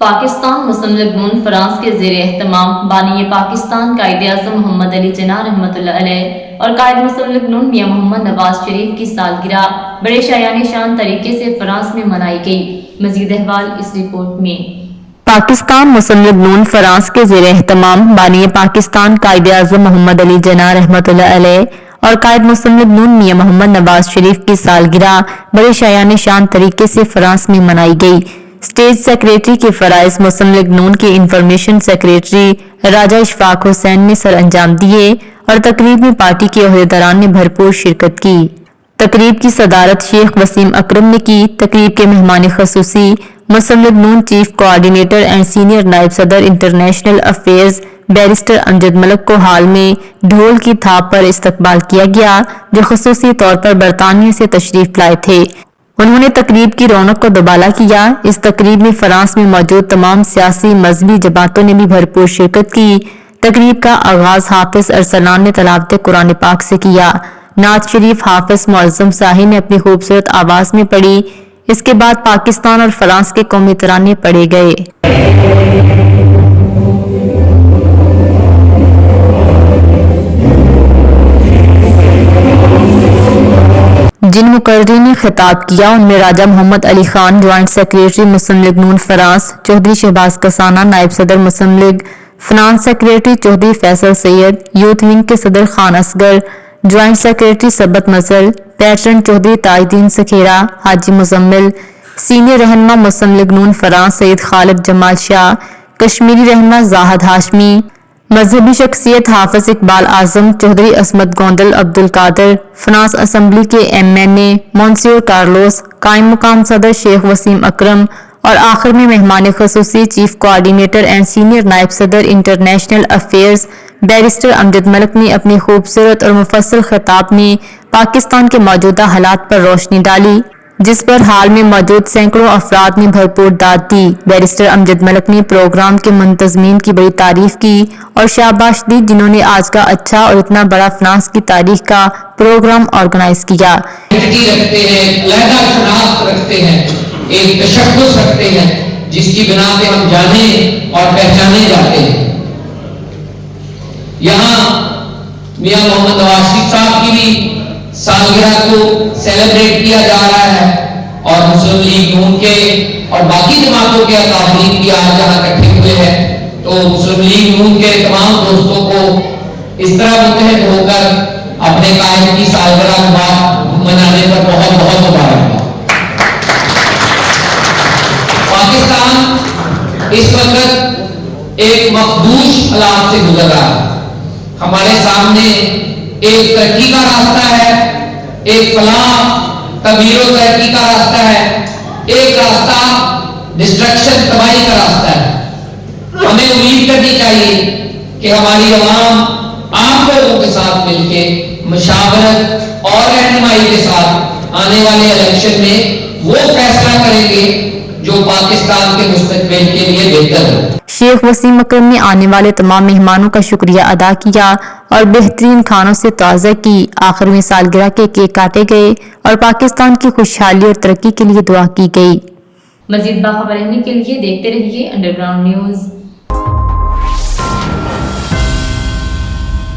پاکستان مسلم لیگ نون فرانس کے زیر اہتمام بانی پاکستان قائد اعظم محمد علی جناح رحمۃ اللہ علیہ اور قائد مسلم لیگ نون میاں محمد نواز شریف کی سالگرہ بڑے شایان شان طریقے سے فرانس میں منائی گئی۔ مزید احوال اس رپورٹ میں۔ پاکستان مسلم لیگ نون فرانس کے زیر اہتمام بانی پاکستان قائد اعظم محمد علی جناح رحمۃ اللہ علیہ اور قائد مسلم لیگ نون میاں محمد نواز شریف کی سالگرہ بڑے شایان شان طریقے سے فرانس میں منائی گئی۔ اسٹیٹ سیکریٹری کے فرائض مسلم لیگ نون کے انفارمیشن سیکریٹری راجہ اشفاق حسین نے سر انجام دیے اور تقریب میں پارٹی کے عہدیداران نے بھرپور شرکت کی۔ تقریب کی صدارت شیخ وسیم اکرم نے کی۔ تقریب کے مہمان خصوصی مسلم لیگ نون چیف کوآرڈینیٹر اینڈ سینئر نائب صدر international affairs barrister Amjad Malik کو حال میں ڈھول کی تھاپ پر استقبال کیا گیا، جو خصوصی طور پر برطانیہ سے تشریف لائے تھے۔ انہوں نے تقریب کی رونق کو دوبالا کیا۔ اس تقریب میں فرانس میں موجود تمام سیاسی مذہبی جماعتوں نے بھی بھرپور شرکت کی۔ تقریب کا آغاز حافظ ارسلان نے تلاوت قرآن پاک سے کیا۔ نعت شریف حافظ معظم ساہی نے اپنی خوبصورت آواز میں پڑھی۔ اس کے بعد پاکستان اور فرانس کے قومی ترانے پڑھے گئے۔ جن مقررین نے خطاب کیا ان میں راجہ محمد علی خان جوائنٹ سیکریٹری مسلم لیگ نون فرانس، چودھری شہباز کسانہ نائب صدر Muslim League, finance secretary Chaudhry Faisal Syed, youth wing کے صدر خان اصغر، جوائنٹ سیکریٹری ثبت مظہر، پیٹرن چودھری تاج الدین سکھیرا، حاجی مزمل، سینئر رہنما مسلم لیگ نون فرانس سید خالد جمال شاہ، کشمیری رہنما زاہد ہاشمی، مذہبی شخصیت حافظ اقبال اعظم، چودھری عصمت گوندل عبدالقادر، فرانس اسمبلی کے ایم این اے مونسیور کارلوس، قائم مقام صدر شیخ وسیم اکرم اور آخر میں مہمان خصوصی چیف کوآرڈینیٹر اینڈ سینئر نائب صدر انٹرنیشنل افیئرز بیرسٹر امجد ملک نے اپنی خوبصورت اور مفصل خطاب میں پاکستان کے موجودہ حالات پر روشنی ڈالی، جس پر حال میں موجود سینکڑوں افراد نے بھرپور داد دی۔ بیرسٹر امجد ملک نے پروگرام کے منتظمین کی بڑی تعریف کی اور شاباش دی، جنہوں نے آج کا اچھا اور اتنا بڑا فرانس کی تاریخ کا پروگرام آرگنائز کیا۔ رکھتے ہیں، علیحدہ شناخت رکھتے ہیں، ایک تشخص رکھتے ہیں جس کی بنا پہ ہم جانے اور پہچانے جاتے ہیں۔ یہاں میاں محمد نواز شریف صاحب کی بھی سالگرہ کو سیلیبریٹ کیا جا رہا ہے اور مسلم لیگ نون کے اور باقی جماعتوں کے اکابرین بھی آج یہاں اکٹھے ہوئے ہیں، تو مسلم لیگ نون کے تمام دوستوں کو اس طرح متحد ہو کر اپنے قائد کی سالگرہ منانے پر بہت بہت مبارکباد۔ پاکستان اس وقت ایک مخدوش حالات سے گزر رہا ہے۔ ہمارے سامنے ایک ترقی کا راستہ ہے، ایک فلاح تغیر و ترقی کا راستہ ہے، ایک راستہ ڈسٹرکشن تباہی کا راستہ ہے۔ ہمیں امید کرنی چاہیے کہ ہماری عوام عام لوگوں کے ساتھ مل کے مشاورت اور رہنمائی کے ساتھ آنے والے الیکشن میں وہ فیصلہ کریں گے جو پاکستان کے مستقبل کے لیے بہتر ہو۔ شیخ وسیم اکرم نے آنے والے تمام مہمانوں کا شکریہ ادا کیا اور بہترین کھانوں سے توازہ کی۔ آخر میں سالگرہ کے کیک کاٹے گئے اور پاکستان کی خوشحالی اور ترقی کے لیے دعا کی گئی۔ مزید باخبر رہنے کے لیے دیکھتے رہیے انڈر گراؤنڈ نیوز۔